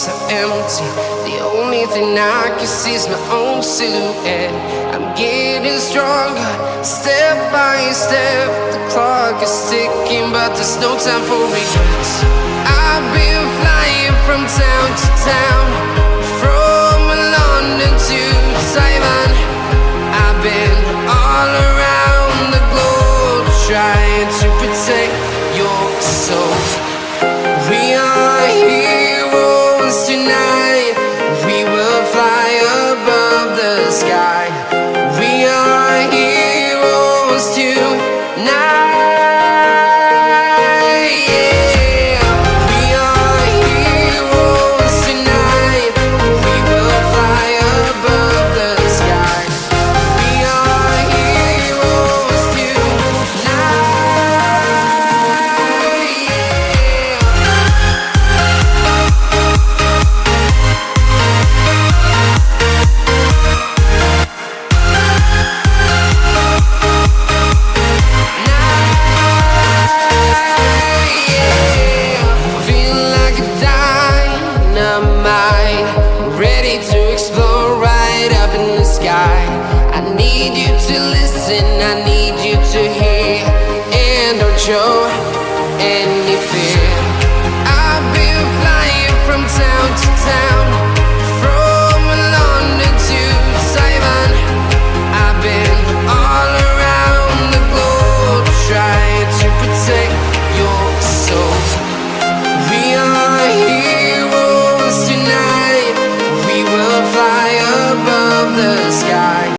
so empty. The only thing I can see is my own silhouette. I'm getting stronger, step by step. The clock is ticking, but there's no time for regrets. I've been flying from town to town, from London to Taiwan. I've been all around the globe, trying to protect your soul. We are heroes tonight. We will fly above the sky. We are heroes tonight. Yeah. We are heroes tonight. We will fly above the sky. We are heroes tonight. Feeling like a dynamite, ready to explode right up in the sky. I need you to listen, I need you to hear, and don't show. And